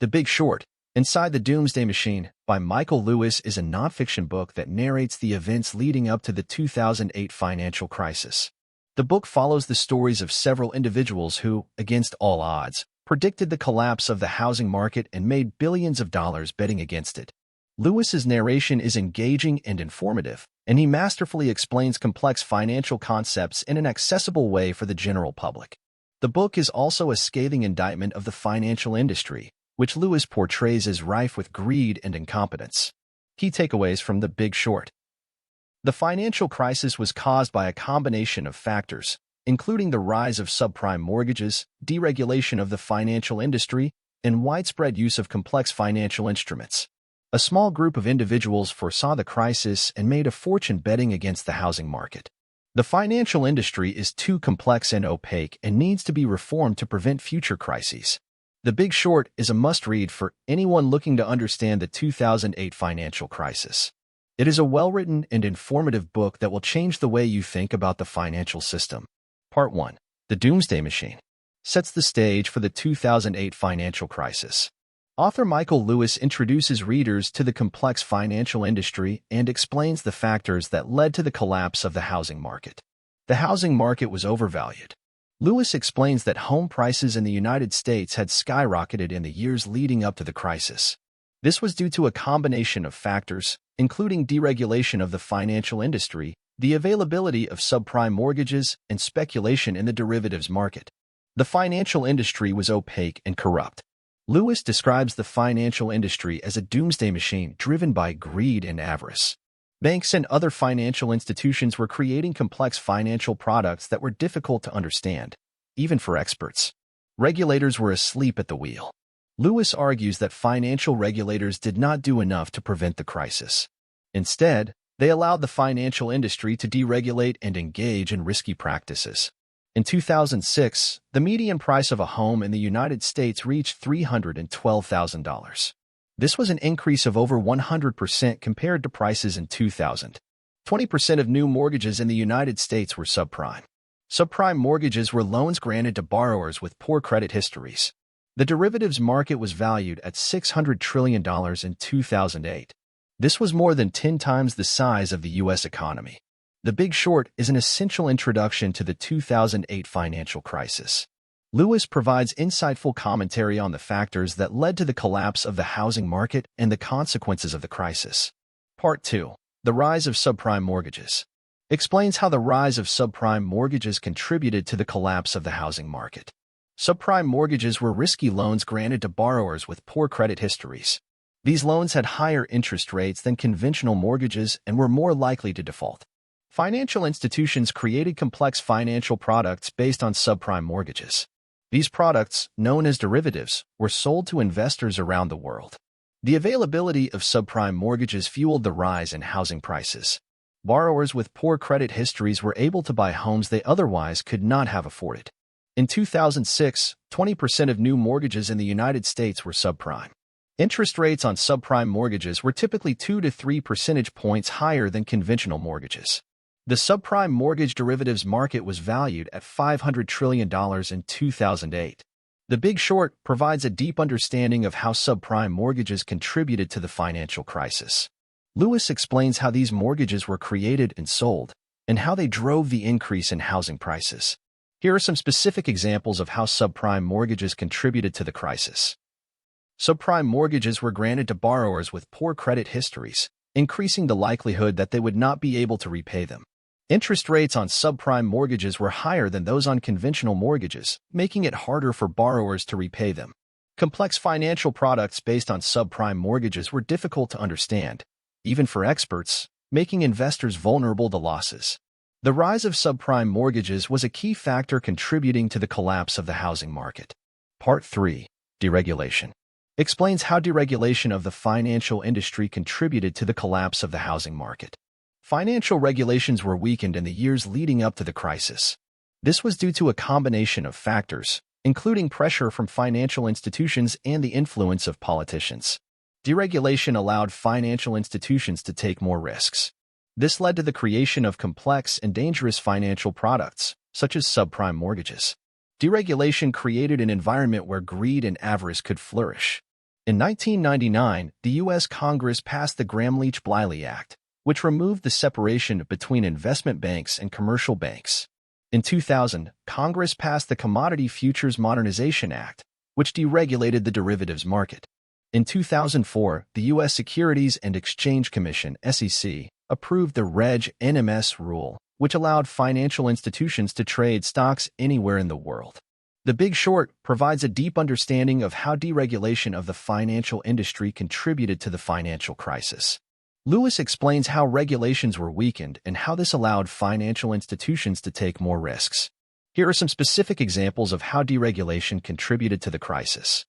The Big Short, Inside the Doomsday Machine by Michael Lewis is a nonfiction book that narrates the events leading up to the 2008 financial crisis. The book follows the stories of several individuals who, against all odds, predicted the collapse of the housing market and made billions of dollars betting against it. Lewis's narration is engaging and informative, and he masterfully explains complex financial concepts in an accessible way for the general public. The book is also a scathing indictment of the financial industry, which Lewis portrays as rife with greed and incompetence. Key takeaways from The Big Short. The financial crisis was caused by a combination of factors, including the rise of subprime mortgages, deregulation of the financial industry, and widespread use of complex financial instruments. A small group of individuals foresaw the crisis and made a fortune betting against the housing market. The financial industry is too complex and opaque and needs to be reformed to prevent future crises. The Big Short is a must-read for anyone looking to understand the 2008 financial crisis. It is a well-written and informative book that will change the way you think about the financial system. Part 1. The Doomsday Machine sets the stage for the 2008 financial crisis. Author Michael Lewis introduces readers to the complex financial industry and explains the factors that led to the collapse of the housing market. The housing market was overvalued. Lewis explains that home prices in the United States had skyrocketed in the years leading up to the crisis. This was due to a combination of factors, including deregulation of the financial industry, the availability of subprime mortgages, and speculation in the derivatives market. The financial industry was opaque and corrupt. Lewis describes the financial industry as a doomsday machine driven by greed and avarice. Banks and other financial institutions were creating complex financial products that were difficult to understand, even for experts. Regulators were asleep at the wheel. Lewis argues that financial regulators did not do enough to prevent the crisis. Instead, they allowed the financial industry to deregulate and engage in risky practices. In 2006, the median price of a home in the United States reached $312,000. This was an increase of over 100% compared to prices in 2000. 20% of new mortgages in the United States were subprime. Subprime mortgages were loans granted to borrowers with poor credit histories. The derivatives market was valued at $600 trillion in 2008. This was more than 10 times the size of the U.S. economy. The Big Short is an essential introduction to the 2008 financial crisis. Lewis provides insightful commentary on the factors that led to the collapse of the housing market and the consequences of the crisis. Part 2. The Rise of Subprime Mortgages explains how the rise of subprime mortgages contributed to the collapse of the housing market. Subprime mortgages were risky loans granted to borrowers with poor credit histories. These loans had higher interest rates than conventional mortgages and were more likely to default. Financial institutions created complex financial products based on subprime mortgages. These products, known as derivatives, were sold to investors around the world. The availability of subprime mortgages fueled the rise in housing prices. Borrowers with poor credit histories were able to buy homes they otherwise could not have afforded. In 2006, 20% of new mortgages in the United States were subprime. Interest rates on subprime mortgages were typically 2 to 3 percentage points higher than conventional mortgages. The subprime mortgage derivatives market was valued at $500 trillion in 2008. The Big Short provides a deep understanding of how subprime mortgages contributed to the financial crisis. Lewis explains how these mortgages were created and sold, and how they drove the increase in housing prices. Here are some specific examples of how subprime mortgages contributed to the crisis. Subprime mortgages were granted to borrowers with poor credit histories, increasing the likelihood that they would not be able to repay them. Interest rates on subprime mortgages were higher than those on conventional mortgages, making it harder for borrowers to repay them. Complex financial products based on subprime mortgages were difficult to understand, even for experts, making investors vulnerable to losses. The rise of subprime mortgages was a key factor contributing to the collapse of the housing market. Part 3. Deregulation explains how deregulation of the financial industry contributed to the collapse of the housing market. Financial regulations were weakened in the years leading up to the crisis. This was due to a combination of factors, including pressure from financial institutions and the influence of politicians. Deregulation allowed financial institutions to take more risks. This led to the creation of complex and dangerous financial products, such as subprime mortgages. Deregulation created an environment where greed and avarice could flourish. In 1999, the U.S. Congress passed the Gramm-Leach-Bliley Act, which removed the separation between investment banks and commercial banks. In 2000, Congress passed the Commodity Futures Modernization Act, which deregulated the derivatives market. In 2004, the U.S. Securities and Exchange Commission (SEC) approved the Reg NMS rule, which allowed financial institutions to trade stocks anywhere in the world. The Big Short provides a deep understanding of how deregulation of the financial industry contributed to the financial crisis. Lewis explains how regulations were weakened and how this allowed financial institutions to take more risks. Here are some specific examples of how deregulation contributed to the crisis.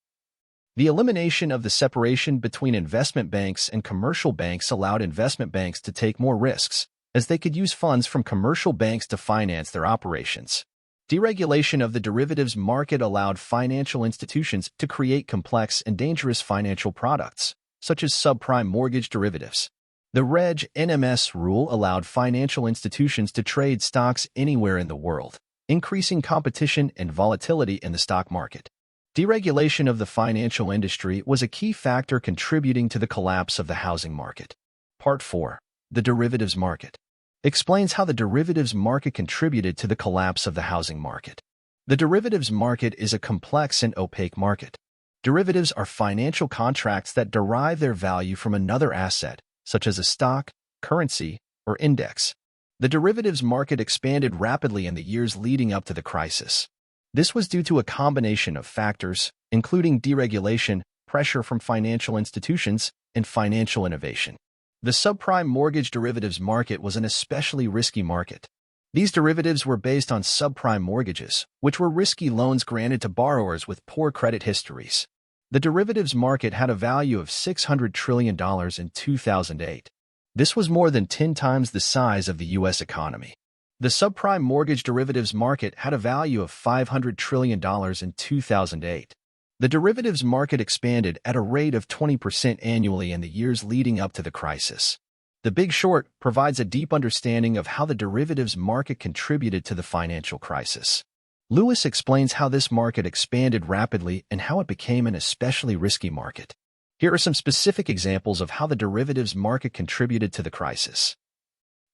The elimination of the separation between investment banks and commercial banks allowed investment banks to take more risks, as they could use funds from commercial banks to finance their operations. Deregulation of the derivatives market allowed financial institutions to create complex and dangerous financial products, such as subprime mortgage derivatives. The Reg NMS rule allowed financial institutions to trade stocks anywhere in the world, increasing competition and volatility in the stock market. Deregulation of the financial industry was a key factor contributing to the collapse of the housing market. Part 4. The derivatives market explains how the derivatives market contributed to the collapse of the housing market. The derivatives market is a complex and opaque market. Derivatives are financial contracts that derive their value from another asset, such as a stock, currency, or index. The derivatives market expanded rapidly in the years leading up to the crisis. This was due to a combination of factors, including deregulation, pressure from financial institutions, and financial innovation. The subprime mortgage derivatives market was an especially risky market. These derivatives were based on subprime mortgages, which were risky loans granted to borrowers with poor credit histories. The derivatives market had a value of $600 trillion in 2008. This was more than 10 times the size of the U.S. economy. The subprime mortgage derivatives market had a value of $500 trillion in 2008. The derivatives market expanded at a rate of 20% annually in the years leading up to the crisis. The Big Short provides a deep understanding of how the derivatives market contributed to the financial crisis. Lewis explains how this market expanded rapidly and how it became an especially risky market. Here are some specific examples of how the derivatives market contributed to the crisis.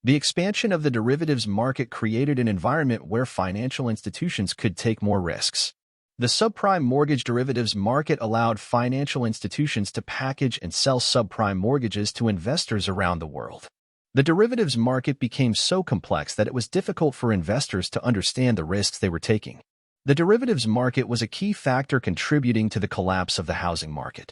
The expansion of the derivatives market created an environment where financial institutions could take more risks. The subprime mortgage derivatives market allowed financial institutions to package and sell subprime mortgages to investors around the world. The derivatives market became so complex that it was difficult for investors to understand the risks they were taking. The derivatives market was a key factor contributing to the collapse of the housing market.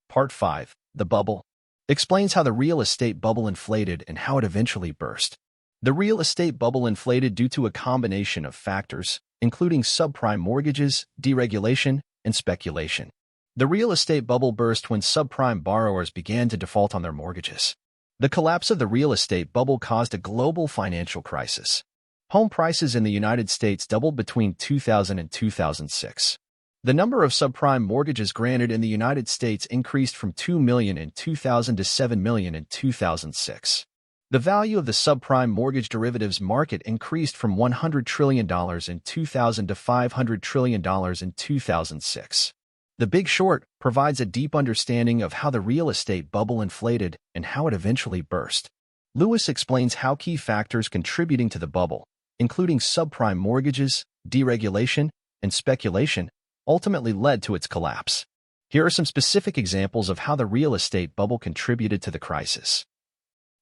Part 5. The bubble explains how the real estate bubble inflated and how it eventually burst. The real estate bubble inflated due to a combination of factors, including subprime mortgages, deregulation, and speculation. The real estate bubble burst when subprime borrowers began to default on their mortgages. The collapse of the real estate bubble caused a global financial crisis. Home prices in the United States doubled between 2000 and 2006. The number of subprime mortgages granted in the United States increased from 2 million in 2000 to 7 million in 2006. The value of the subprime mortgage derivatives market increased from $100 trillion in 2000 to $500 trillion in 2006. The Big Short provides a deep understanding of how the real estate bubble inflated and how it eventually burst. Lewis explains how key factors contributing to the bubble, including subprime mortgages, deregulation, and speculation, ultimately led to its collapse. Here are some specific examples of how the real estate bubble contributed to the crisis.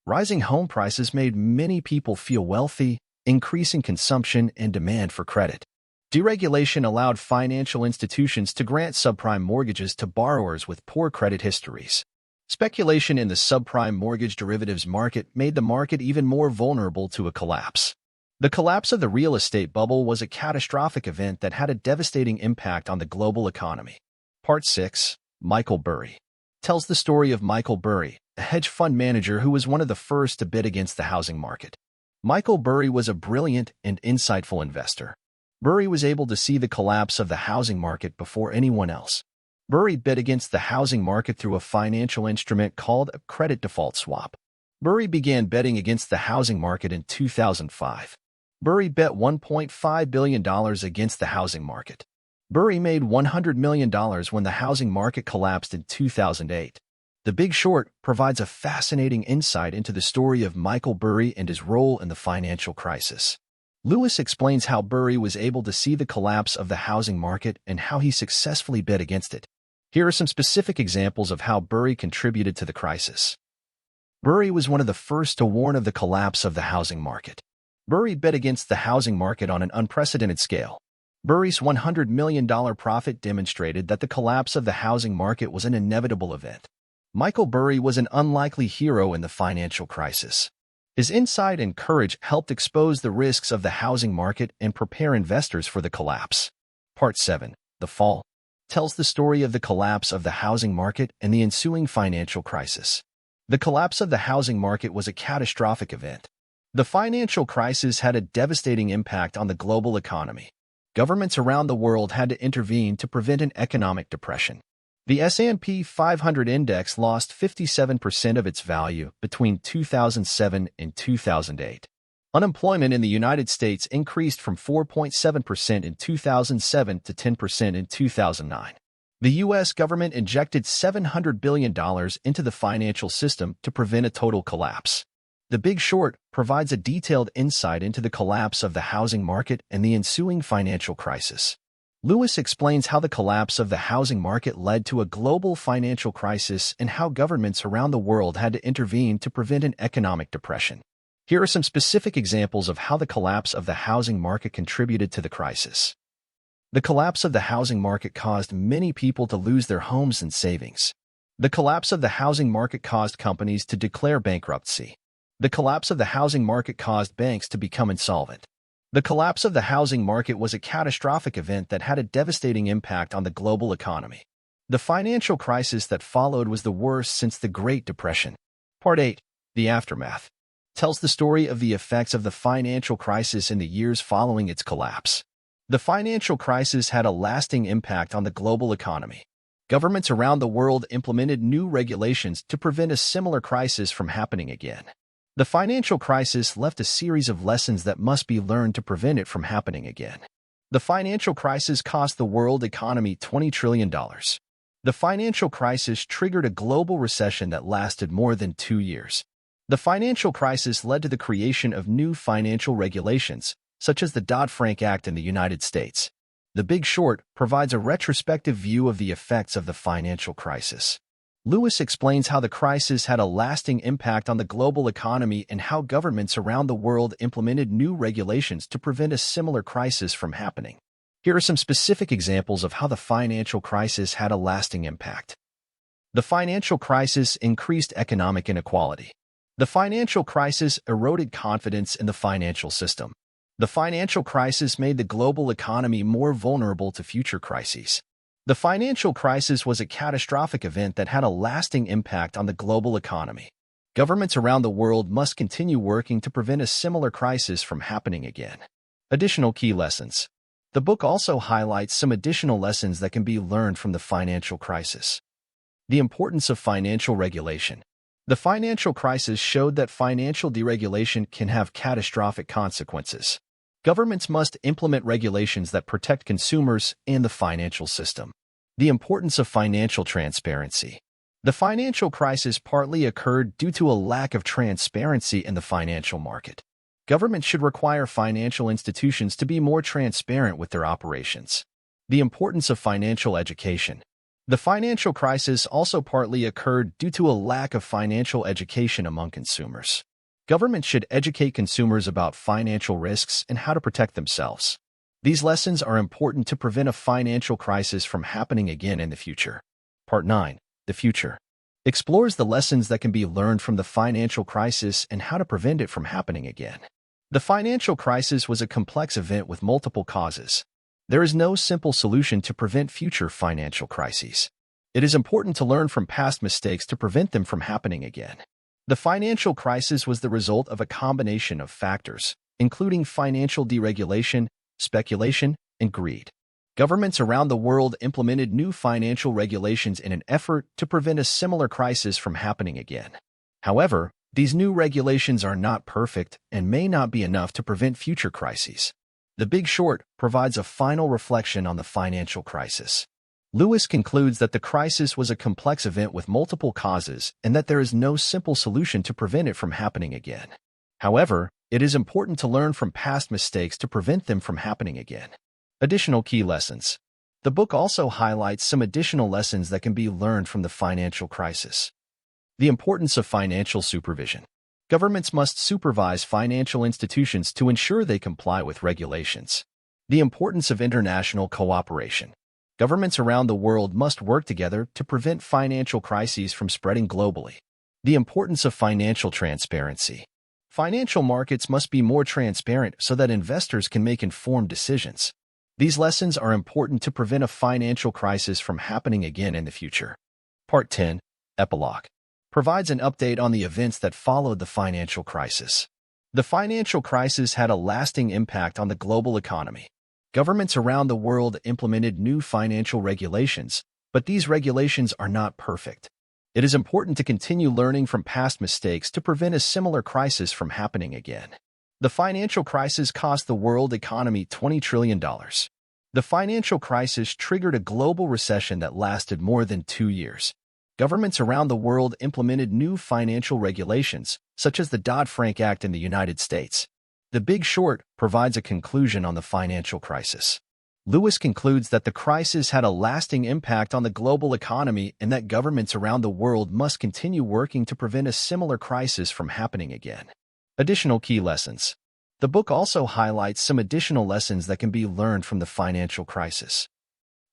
Rising home prices made many people feel wealthy, increasing consumption and demand for credit. Deregulation allowed financial institutions to grant subprime mortgages to borrowers with poor credit histories. Speculation in the subprime mortgage derivatives market made the market even more vulnerable to a collapse. The collapse of the real estate bubble was a catastrophic event that had a devastating impact on the global economy. Part 6. Michael Burry tells the story of Michael Burry, a hedge fund manager who was one of the first to bid against the housing market. Michael Burry was a brilliant and insightful investor. Burry was able to see the collapse of the housing market before anyone else. Burry bid against the housing market through a financial instrument called a credit default swap. Burry began betting against the housing market in 2005. Burry bet $1.5 billion against the housing market. Burry made $100 million when the housing market collapsed in 2008. The Big Short provides a fascinating insight into the story of Michael Burry and his role in the financial crisis. Lewis explains how Burry was able to see the collapse of the housing market and how he successfully bet against it. Here are some specific examples of how Burry contributed to the crisis. Burry was one of the first to warn of the collapse of the housing market. Burry bet against the housing market on an unprecedented scale. Burry's $100 million profit demonstrated that the collapse of the housing market was an inevitable event. Michael Burry was an unlikely hero in the financial crisis. His insight and courage helped expose the risks of the housing market and prepare investors for the collapse. Part 7, The Fall, tells the story of the collapse of the housing market and the ensuing financial crisis. The collapse of the housing market was a catastrophic event. The financial crisis had a devastating impact on the global economy. Governments around the world had to intervene to prevent an economic depression. The S&P 500 index lost 57% of its value between 2007 and 2008. Unemployment in the United States increased from 4.7% in 2007 to 10% in 2009. The U.S. government injected $700 billion into the financial system to prevent a total collapse. The Big Short provides a detailed insight into the collapse of the housing market and the ensuing financial crisis. Lewis explains how the collapse of the housing market led to a global financial crisis and how governments around the world had to intervene to prevent an economic depression. Here are some specific examples of how the collapse of the housing market contributed to the crisis. The collapse of the housing market caused many people to lose their homes and savings. The collapse of the housing market caused companies to declare bankruptcy. The collapse of the housing market caused banks to become insolvent. The collapse of the housing market was a catastrophic event that had a devastating impact on the global economy. The financial crisis that followed was the worst since the Great Depression. Part 8, The Aftermath, tells the story of the effects of the financial crisis in the years following its collapse. The financial crisis had a lasting impact on the global economy. Governments around the world implemented new regulations to prevent a similar crisis from happening again. The financial crisis left a series of lessons that must be learned to prevent it from happening again. The financial crisis cost the world economy $20 trillion. The financial crisis triggered a global recession that lasted more than 2 years. The financial crisis led to the creation of new financial regulations, such as the Dodd-Frank Act in the United States. The Big Short provides a retrospective view of the effects of the financial crisis. Lewis explains how the crisis had a lasting impact on the global economy and how governments around the world implemented new regulations to prevent a similar crisis from happening. Here are some specific examples of how the financial crisis had a lasting impact. The financial crisis increased economic inequality. The financial crisis eroded confidence in the financial system. The financial crisis made the global economy more vulnerable to future crises. The financial crisis was a catastrophic event that had a lasting impact on the global economy. Governments around the world must continue working to prevent a similar crisis from happening again. Additional key lessons. The book also highlights some additional lessons that can be learned from the financial crisis. The importance of financial regulation. The financial crisis showed that financial deregulation can have catastrophic consequences. Governments must implement regulations that protect consumers and the financial system. The importance of financial transparency. The financial crisis partly occurred due to a lack of transparency in the financial market. Governments should require financial institutions to be more transparent with their operations. The importance of financial education. The financial crisis also partly occurred due to a lack of financial education among consumers. Governments should educate consumers about financial risks and how to protect themselves. These lessons are important to prevent a financial crisis from happening again in the future. Part 9, The Future, explores the lessons that can be learned from the financial crisis and how to prevent it from happening again. The financial crisis was a complex event with multiple causes. There is no simple solution to prevent future financial crises. It is important to learn from past mistakes to prevent them from happening again. The financial crisis was the result of a combination of factors, including financial deregulation, speculation, and greed. Governments around the world implemented new financial regulations in an effort to prevent a similar crisis from happening again. However, these new regulations are not perfect and may not be enough to prevent future crises. The Big Short provides a final reflection on the financial crisis. Lewis concludes that the crisis was a complex event with multiple causes and that there is no simple solution to prevent it from happening again. However, it is important to learn from past mistakes to prevent them from happening again. Additional key lessons. The book also highlights some additional lessons that can be learned from the financial crisis. The importance of financial supervision. Governments must supervise financial institutions to ensure they comply with regulations. The importance of international cooperation. Governments around the world must work together to prevent financial crises from spreading globally. The importance of financial transparency. Financial markets must be more transparent so that investors can make informed decisions. These lessons are important to prevent a financial crisis from happening again in the future. Part 10, Epilogue, provides an update on the events that followed the financial crisis. The financial crisis had a lasting impact on the global economy. Governments around the world implemented new financial regulations, but these regulations are not perfect. It is important to continue learning from past mistakes to prevent a similar crisis from happening again. The financial crisis cost the world economy $20 trillion. The financial crisis triggered a global recession that lasted more than 2 years. Governments around the world implemented new financial regulations, such as the Dodd-Frank Act in the United States. The Big Short provides a conclusion on the financial crisis. Lewis concludes that the crisis had a lasting impact on the global economy and that governments around the world must continue working to prevent a similar crisis from happening again. Additional key lessons. The book also highlights some additional lessons that can be learned from the financial crisis.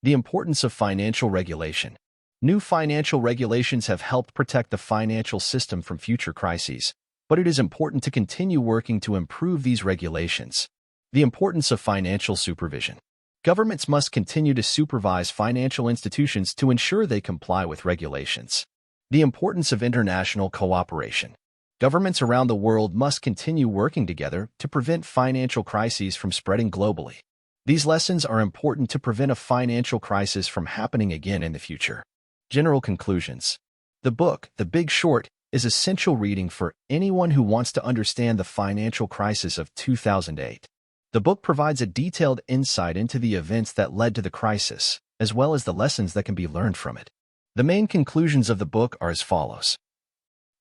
The importance of financial regulation. New financial regulations have helped protect the financial system from future crises, but it is important to continue working to improve these regulations. The importance of financial supervision. Governments must continue to supervise financial institutions to ensure they comply with regulations. The importance of international cooperation. Governments around the world must continue working together to prevent financial crises from spreading globally. These lessons are important to prevent a financial crisis from happening again in the future. General conclusions. The book, The Big Short, is essential reading for anyone who wants to understand the financial crisis of 2008. The book provides a detailed insight into the events that led to the crisis, as well as the lessons that can be learned from it. The main conclusions of the book are as follows.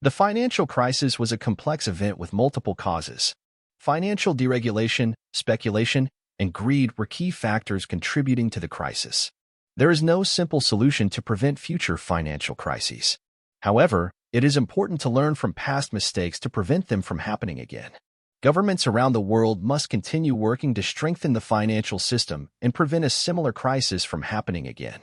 The financial crisis was a complex event with multiple causes. Financial deregulation, speculation, and greed were key factors contributing to the crisis. There is no simple solution to prevent future financial crises. However, it is important to learn from past mistakes to prevent them from happening again. Governments around the world must continue working to strengthen the financial system and prevent a similar crisis from happening again.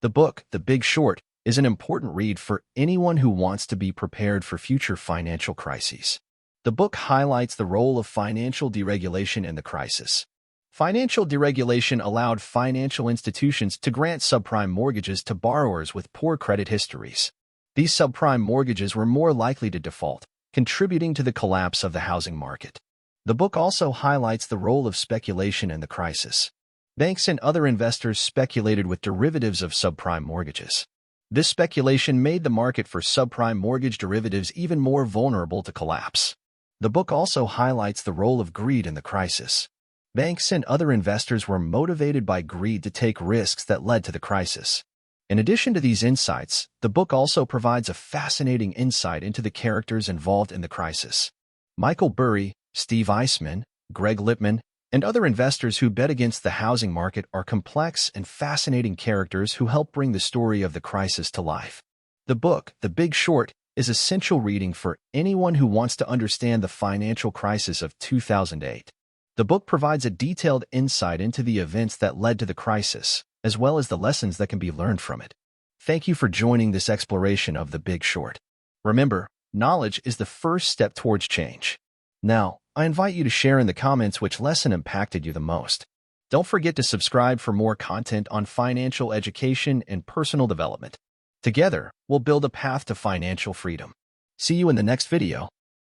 The book, The Big Short, is an important read for anyone who wants to be prepared for future financial crises. The book highlights the role of financial deregulation in the crisis. Financial deregulation allowed financial institutions to grant subprime mortgages to borrowers with poor credit histories. These subprime mortgages were more likely to default, contributing to the collapse of the housing market. The book also highlights the role of speculation in the crisis. Banks and other investors speculated with derivatives of subprime mortgages. This speculation made the market for subprime mortgage derivatives even more vulnerable to collapse. The book also highlights the role of greed in the crisis. Banks and other investors were motivated by greed to take risks that led to the crisis. In addition to these insights, the book also provides a fascinating insight into the characters involved in the crisis. Michael Burry, Steve Eisman, Greg Lippman, and other investors who bet against the housing market are complex and fascinating characters who help bring the story of the crisis to life. The book, The Big Short, is essential reading for anyone who wants to understand the financial crisis of 2008. The book provides a detailed insight into the events that led to the crisis, as well as the lessons that can be learned from it. Thank you for joining this exploration of The Big Short. Remember, knowledge is the first step towards change. Now, I invite you to share in the comments which lesson impacted you the most. Don't forget to subscribe for more content on financial education and personal development. Together, we'll build a path to financial freedom. See you in the next video.